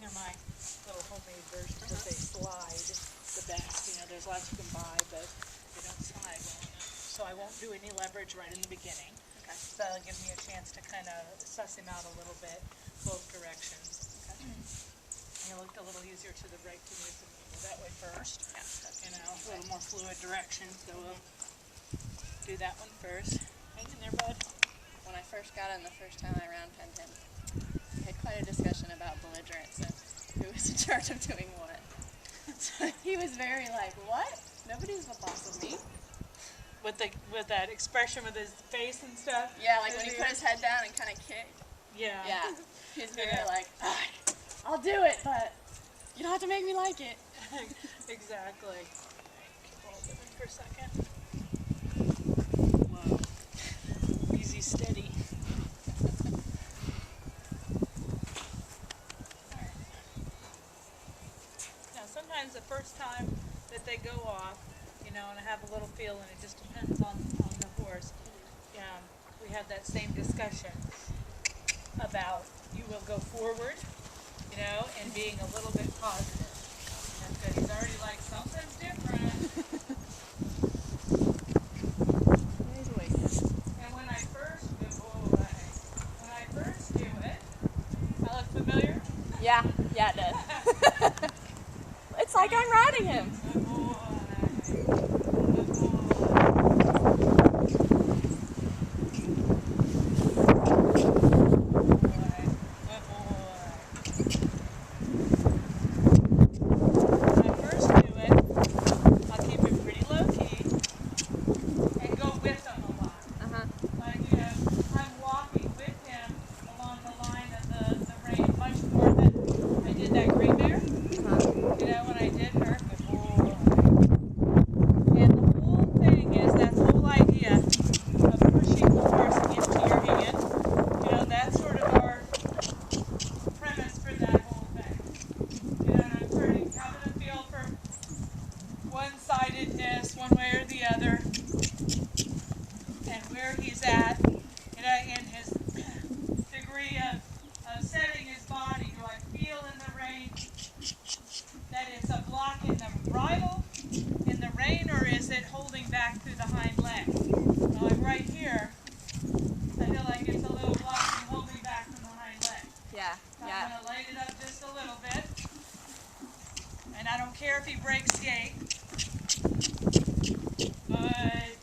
They're my little homemade versions because they slide the best. You know, there's lots you can buy, but they don't slide well enough. So I won't do any leverage right in the beginning. Okay. So that'll give me a chance to kind of suss him out a little bit, both directions. Okay. And it looked a little easier to the right to me, so we'll go that way first. Yeah. You know, a little more fluid direction, so we'll do that one first. Hang in there, bud. When I first got him the first time I round penned him, we had quite a discussion about belligerence and who was in charge of doing what. So he was very like, what? Nobody's the boss of me. With that expression with his face and stuff? Yeah, like when he put his head down and kind of kicked. Yeah. Yeah. He's very like, I'll do it, but you don't have to make me like it. Exactly. Hold it for a second. Whoa. Easy, steady. Now sometimes the first time that they go off, you know, and I have a little feel, and it just depends on the horse. We had that same discussion about you will go forward, you know, and being a little bit positive. And so he's already like, something's different. He's awake. And when I first do it, I look familiar? Yeah, it does. It's like I'm riding him. Good boy. Good boy. One-sidedness, one way or the other, and where he's at, you know, in his degree of setting his body. Do I feel in the rein that it's a block in the bridle, in the rein, or is it holding back through the hind leg? Well, like right here, I feel like it's a little block and holding back from the hind leg. Yeah, So I'm going to light it up just a little bit. And I don't care if he breaks gait. Good. Good.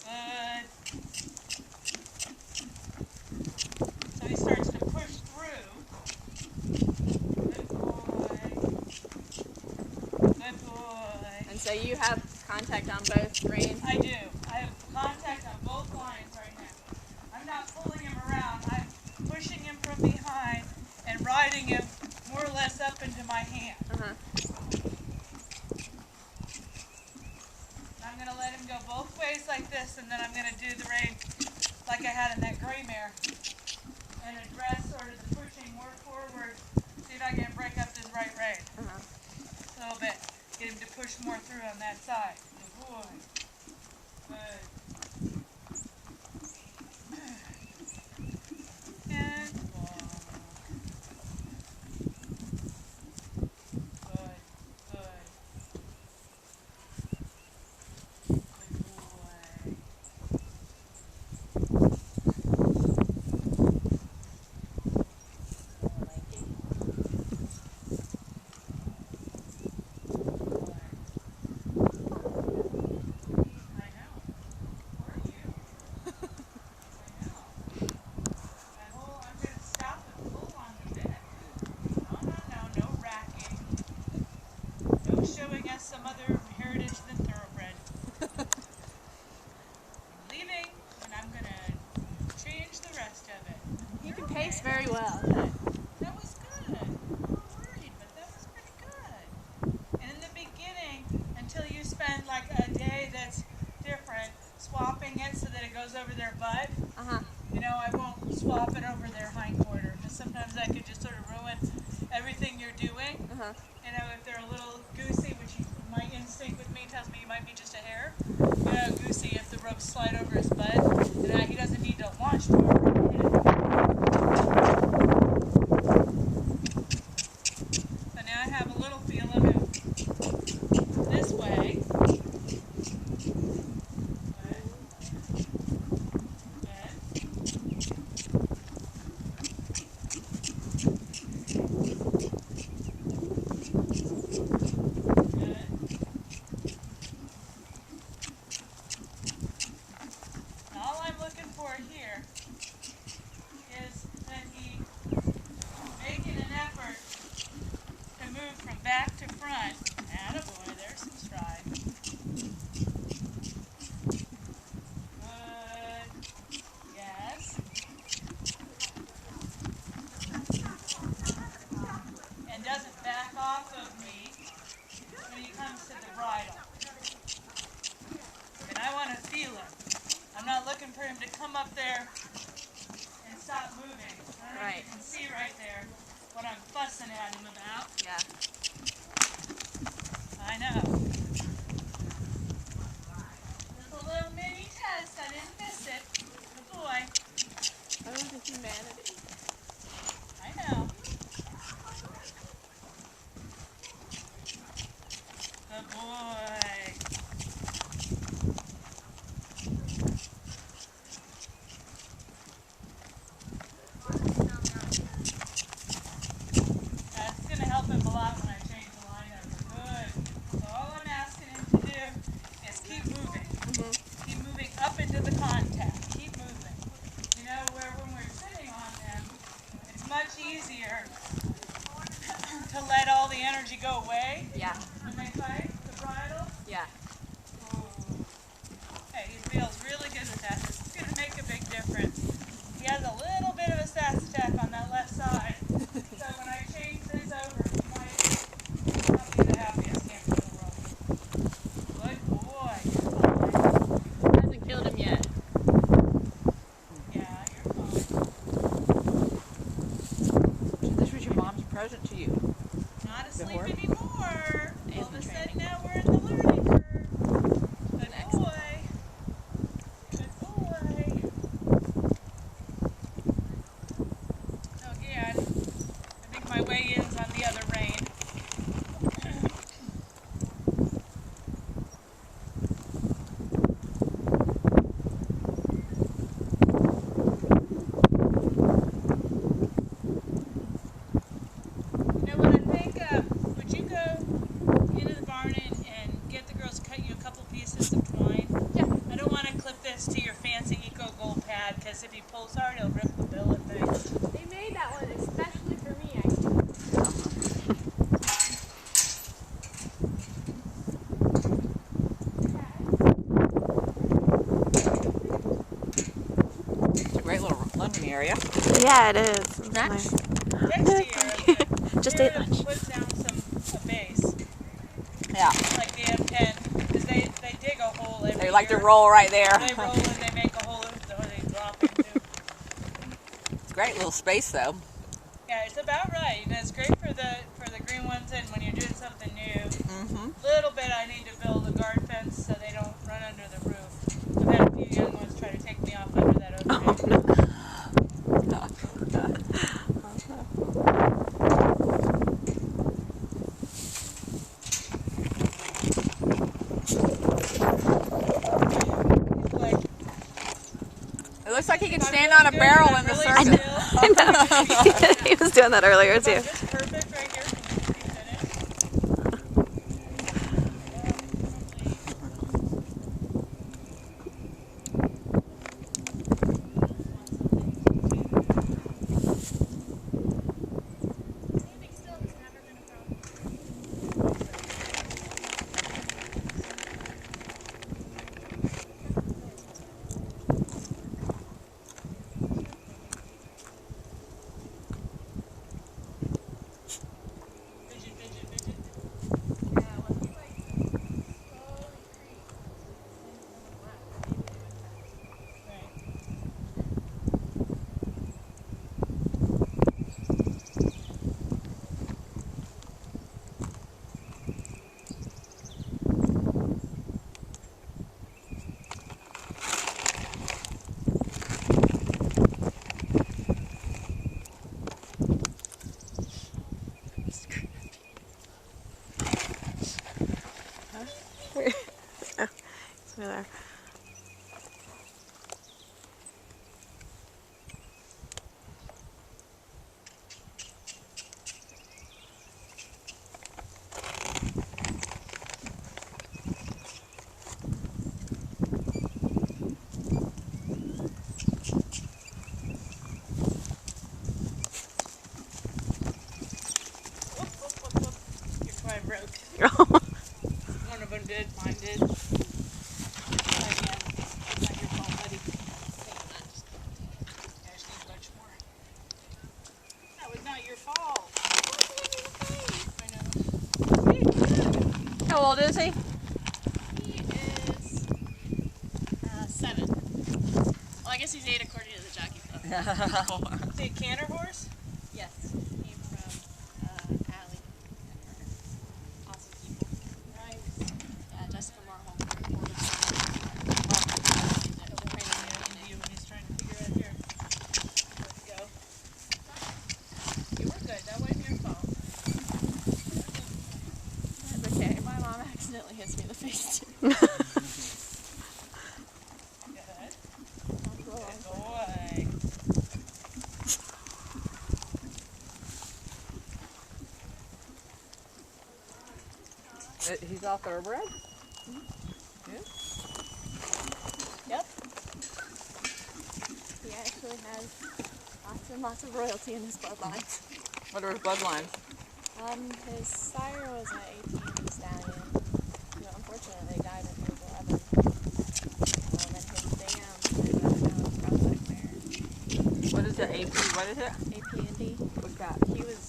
Good. So he starts to push through. Good boy. Good boy. And so you have contact on both reins? I do. I have contact on both lines right now. I'm not pulling him around. I'm pushing him from behind and riding him more or less up into my hand. I'm going to let him go both ways like this, and then I'm going to do the rein like I had in that gray mare and address sort of the pushing more forward, see if I can break up this right rein a little bit, get him to push more through on that side. Good boy. Good. And walk. Good, good. Good boy. I know. Who are you? I know. I'm going to stop and pull on the bit. No racking. No showing us some other heritage than thoroughbred. I'm leaving, and I'm going to change the rest of it. You can pace very well. That was good. I'm a little worried, but that was pretty good. And in the beginning, until you spend like a day that's different, swapping it so that it goes over their butt, you know, I won't swap it over their hindquarter, because sometimes that could just sort of ruin everything you're doing. You know, if they're a little goosey, which my instinct with me tells me he might be just a hair, you know, goosey if the ropes slide over his butt, and he doesn't need to launch toward it. for him to come up there and stop moving. I don't know if you can see right there what I'm fussing at him about. Yeah. I know. Just a little mini test. I didn't miss it. Good boy. Oh, the humanity. I know. Good boy. That's going to help him a lot when I change the line over. Good. So all I'm asking him to do is keep moving. Keep moving up into the contact. Keep moving. You know, where when we're sitting on them, it's much easier to let all the energy go away. Yeah. When they fight the bridle. Yeah. Hey, he feels really good with that. This is going to make a big difference. He has a little bit of a sass attack on that left side. So when I change this over, he might not be the happiest camper in the world. Good boy. Hasn't killed him yet. Yeah, you're fine. So this was your mom's present to you. Not asleep horse? anymore. And All of the a sudden training. now we're in the learning curve. Good boy. Good boy. Oh, yeah. I think my weigh-in's on the other rein. You know what I think? Would you go into the barn and get the girls to cut you a couple pieces of twine? Yeah. I don't want to clip this to your fancy Eco Gold pad because if he pulls hard, he'll rip the billet thing. They made that one especially for me. It's a great little lunching area. Yeah, it is. It's Next. nice. Next year, Just we're ate gonna lunch. put down a base Yeah. like the M10 because they dig a hole every They like to year. roll right there. They roll and they make a hole or they drop into. It's a great little space though. Yeah, it's about right. And it's great for the green ones and when you're doing something new. Mm-hmm. Little bit I need to build a guard fence so they don't run under the roof. I've had a few young ones try to take me off under that overhang. Like, It looks like he can stand on a barrel in the really circus. still. I know. He was doing that earlier too. Just perfect right here. Can you finish? guess he's 8 according to the jockey club. Is he a canter horse? Yes. Came from Allie. Awesome people. Nice. Yeah, Jessica Marhol. When he's trying to figure out here. There we go. You were good. That wasn't your fault. That's okay. My mom accidentally hits me in the face too. Good. Cool. Good boy. He's all thoroughbred? Yep. He actually has lots and lots of royalty in his bloodlines. What are his bloodlines? His sire was an 18 stallion, who unfortunately died when he was 11. And his dam is a Prospect mare. What is it? AP? What is it? AP Indy. What's that? He was,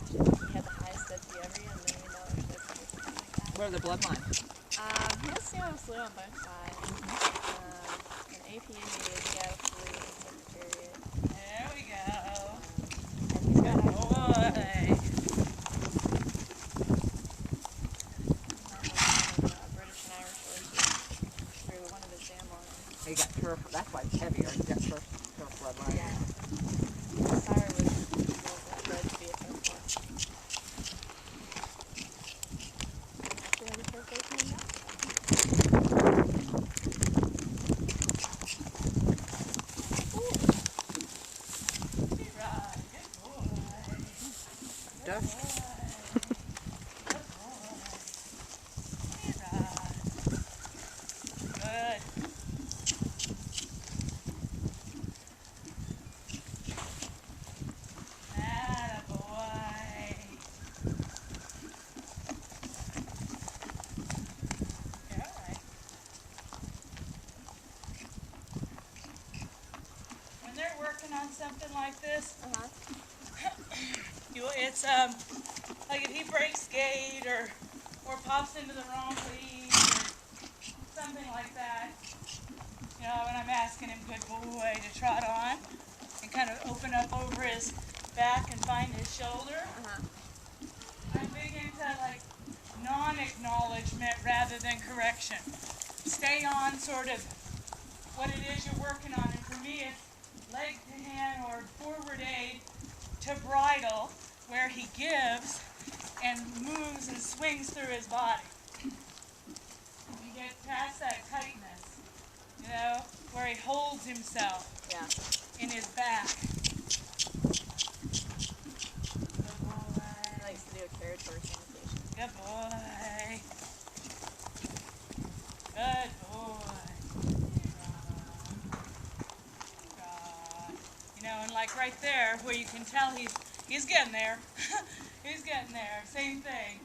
actually, he had the highest Dudley every and $1 million Dudley or something like that. What are the bloodlines? He has Seattle Slew on both sides. And AP Indy is Seattle Slew and Secretariat. There we go. And he's got Boy. British and Irish horses through one of his dam lines. He got turf. That's why it's heavier. He got turf bloodline. Yeah. His sire was bred to be a turf horse. Actually has a turf horse named after Right. Good boy. Dust. Good boy. Right. Good. Attaboy. You're all right. When they're working on something like this, it's like if he breaks gate or pops into the wrong lead or something like that, you know, when I'm asking him, good boy, to trot on and kind of open up over his back and find his shoulder. I'm big into like non-acknowledgement rather than correction. Stay on sort of what it is you're working on, and for me it's leg to hand or forward aid to bridle, where he gives and moves and swings through his body. You get past that tightness, you know, where he holds himself in his back. Good boy. He likes to do a carriage horse imitation. Good boy. Good boy. You know, and like right there, where you can tell he's getting there. He's getting there. Same thing.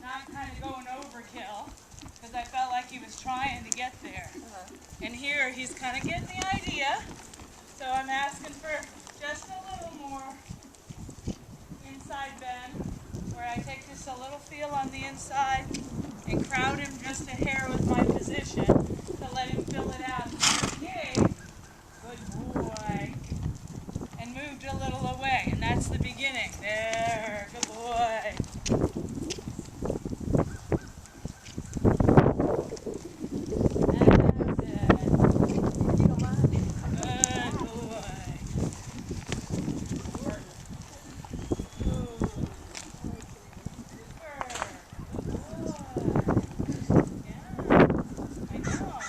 Not kind of going overkill, because I felt like he was trying to get there. And here he's kind of getting the idea. So I'm asking for just a little more inside bend, where I take just a little feel on the inside and crowd him just a hair with my position to let him fill it out. Okay, good boy. And moved a little away, and that's the beginning. There, good boy. That's it. Good boy. Super. Good boy. Yeah, I know.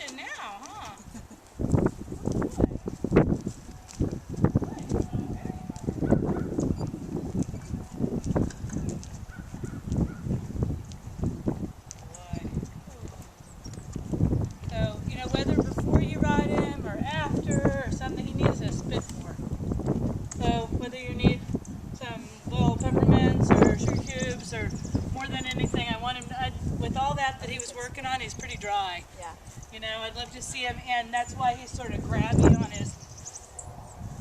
riding now, huh? So, you know, whether before you ride him or after or something, he needs a spit for. So, whether you need some little peppermints or sugar cubes or more than anything, I want him to, with all that he was working on, he's pretty dry. Yeah. You know, I'd love to see him, and that's why he's sort of grabby on his,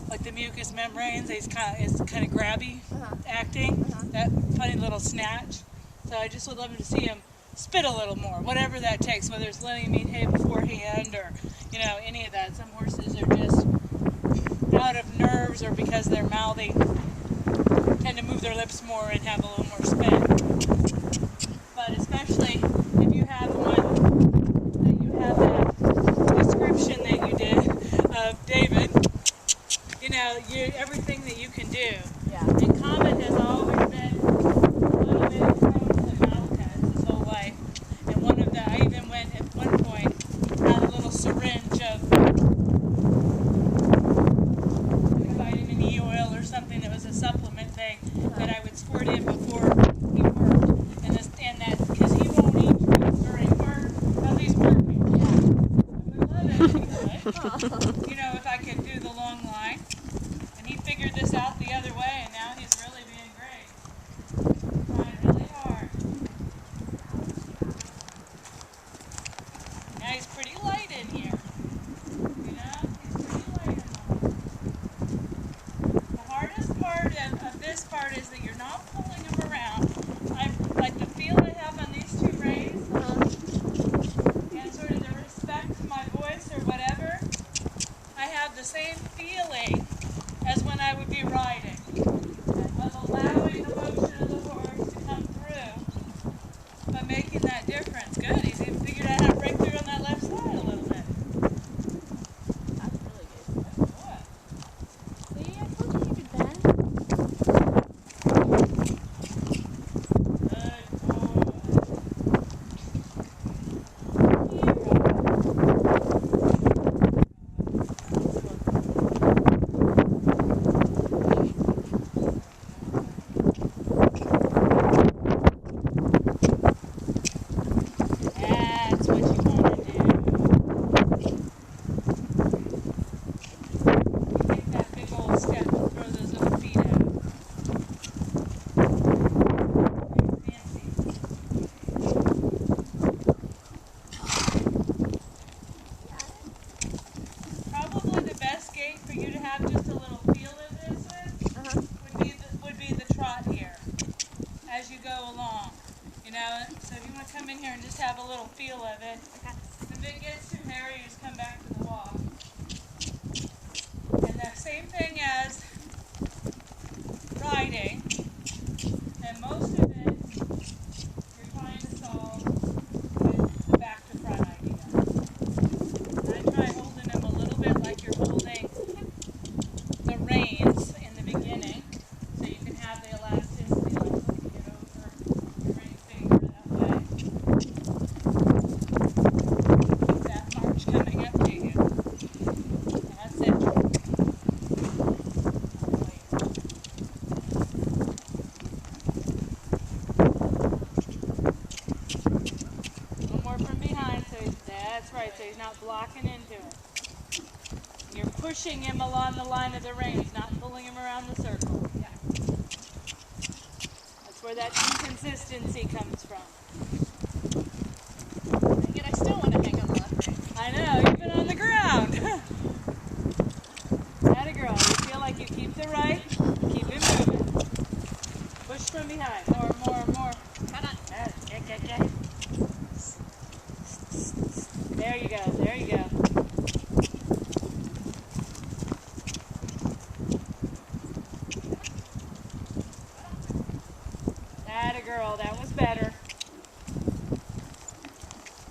like the mucous membranes. He's kind of grabby acting, that funny little snatch. So I just would love him to see him spit a little more, whatever that takes, whether it's letting him eat hay beforehand or, you know, any of that. Some horses are just out of nerves or because they're mouthy, tend to move their lips more and have a little more spit. But especially if you have one that you have that description that you did of David, you know, everything that you can do. Yeah. And Comet has always been a little bit prone to mouth cuts his whole life. And I even went at one point, had a little syringe of vitamin E oil or something that was a supplement thing that I would squirt in before he worked. And that, because he won't eat treats during work while he's working. Yeah. I would love it if he would. You know, if I could do the long line. And he figured this out the other way, and now he's really being great. Trying really hard. Now he's pretty light in here. You know, he's pretty light in all. The hardest part of this part is that you're not pulling him around. Like the feel I have on these two reins, and sort of the respect to my voice or whatever, I have the same feeling as when I would be riding, of allowing the motion of the horse to come through, but making that difference. Good, he's even figured out how to break through on that left side a little bit. That's really good. Good boy. See, I told you you could bend. Good boy. That's what you want to do. Take that big old step and throw those little feet out. Fancy. Probably the best gait for you to have just a little feel of this with would be the trot here as you go along. You know, so if you want to come in here and just have a little feel of it, if it gets too hairy, you just come back to the walk. And the same thing as riding, and most of it you're trying to solve with the back to front idea. And I try holding them a little bit like you're holding the reins in the beginning, so you can have the elasticity, like so you can get over your ring finger that way. Keep that march coming up to you. That's it. A little more from behind, that's right, so he's not blocking into it. You're pushing him along the line of the reins, not pulling him around the circle. Yeah. That's where that inconsistency comes from. And yet I still want to hang on the left rein. I know, even on the ground. Atta girl, you feel like you keep the right, keep it moving. Push from behind, more. Come on. Get. There you go. Atta girl, that was better.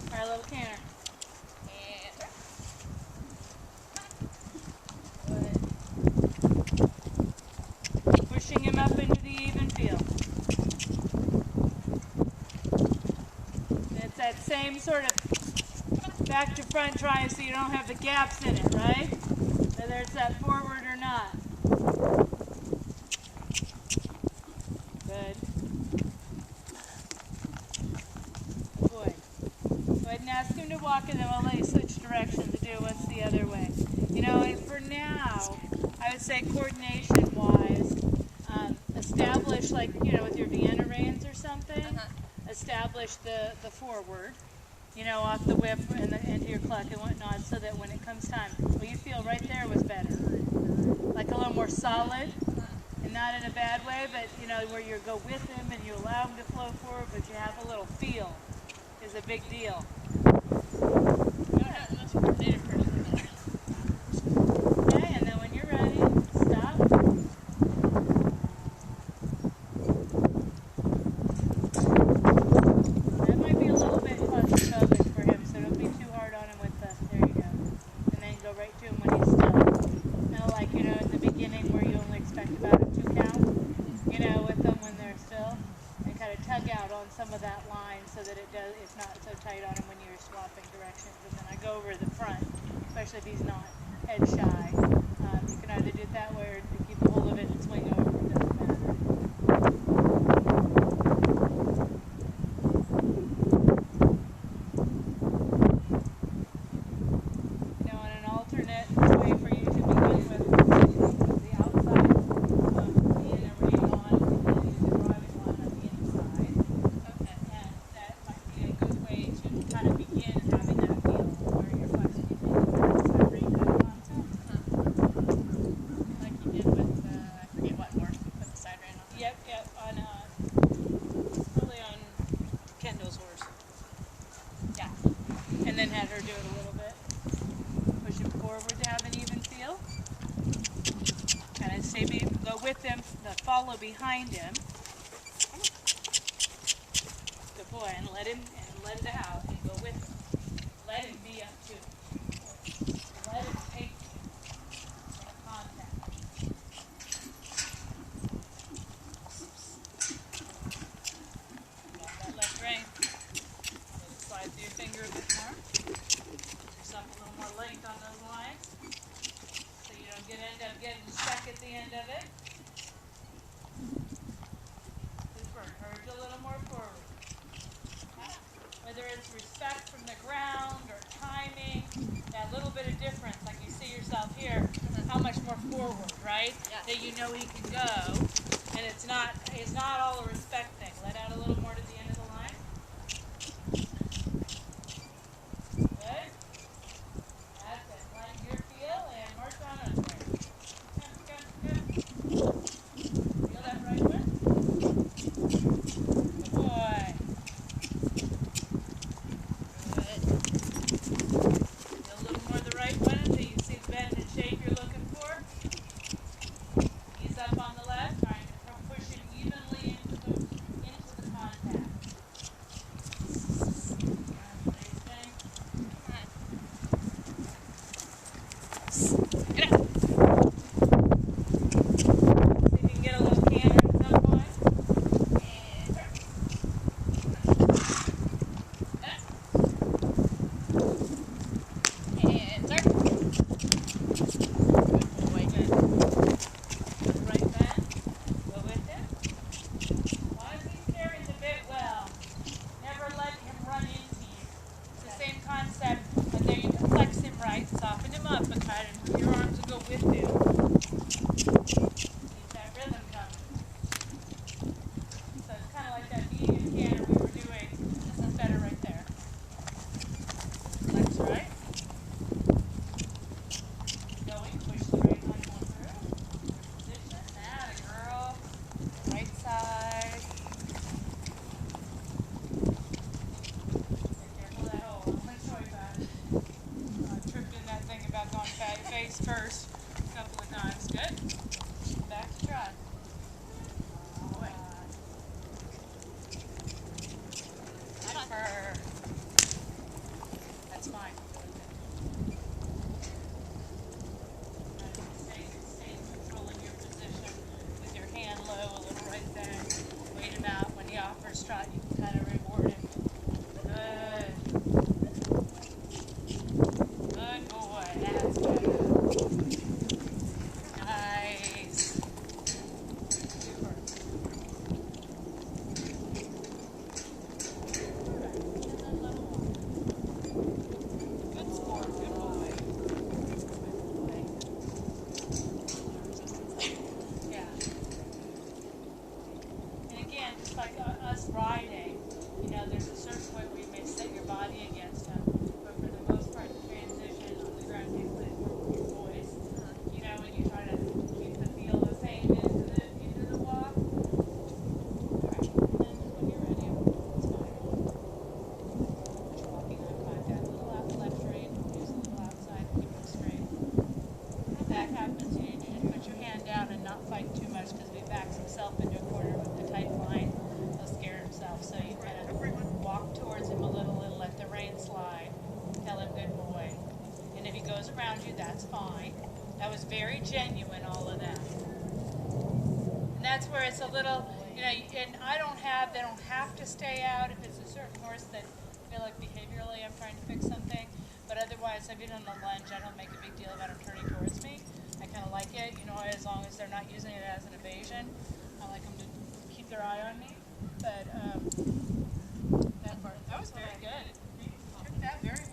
Try a little canter. Good. Pushing him up into the even field. It's that same sort of back to front trying so you don't have the gaps in it, right? Whether it's that forward or not. Good. Good boy. Go ahead and ask him to walk and then we'll let you switch direction to do what's the other way. You know, and for now, I would say coordination-wise, establish, like, you know, with your Vienna reins or something, establish the forward, you know, off the whip and into your cluck and whatnot, so that when it comes time, what you feel right there was better. Like a little more solid, and not in a bad way, but, you know, where you go with him and you allow him to flow forward, but you have a little feel is a big deal. Okay, and then when you're ready, stop. That might be a little bit claustrophobic for him, so don't be too hard on him with the, there you go. And then go right to him when he's still. Kind of like, you know, in the beginning where you only expect about a 2 count, you know, with them when they're still. And kind of tug out on some of that line so that it's not so tight on him when you're swapping directions. And then I go over the front, especially if he's not head shy. You can either do it that way or keep a hold of it and swing over. It doesn't matter. You know, and an alternate way for you to begin with the outside of being a rein on and then use the driving line on the inside. Okay. And that might be a good way to kind of begin having that feel where you're flexing your outside rein kind of concept. Like you did with, I forget what horse, you put the side rein on. Yep, on probably on Kendall's horse. Yeah. And then had her do it a little bit. Push him forward to have an even feel. Kind of go with them, follow behind him. Good boy, and let it out and go with him. Let him be up too. Let him take that contact. Got that left rein. Slide through your finger a bit more. Get yourself a little more length on those lines. So you don't end up getting stuck at the end of it. Super. Urge a little more forward. Whether it's respect from the ground or timing, that little bit of difference, like you see yourself here, how much more forward, right? Yeah. That you know he can go, and it's not all a respect thing. Let out a little more to the end of the line. Good. That's it. Find your feel and march on up there. Good. Feel that right one? Good boy. Good. Feel a little more the right one until you see the bend and shape you're looking for. Ease up on the left, trying to push it evenly into the contact. Nice thing. Get up. See if you can get a little canter at some point. And turn. And turn. Good boy. Good. Right bend. Go with it. As long as he's carrying the bit well, never let him run into you. It's the same concept, but there you can flex him right, soften him up, but try to move your arms and go with him. Keep that rhythm coming. So it's kind of like that medium canter we were doing. This is better right there. Flex right. Going, push the right line more through. Position. Atta girl. Right side. Be careful of that hole. I'm going to show you that. I tripped in that thing about going face first a couple of times. Good. Back to try. Boy. Nice fur. That's fine. Stay controlling your position with your hand low, a little right there. Wait him out. When he offers trot, you can kind of reward him. Good. goes around you, that's fine. That was very genuine, all of that. And that's where it's a little, you know, and they don't have to stay out if it's a certain horse that I feel like behaviorally I'm trying to fix something. But otherwise, I've been on the lunge. I don't make a big deal about them turning towards me. I kind of like it, you know, as long as they're not using it as an evasion. I like them to keep their eye on me. But that was very good. You took that very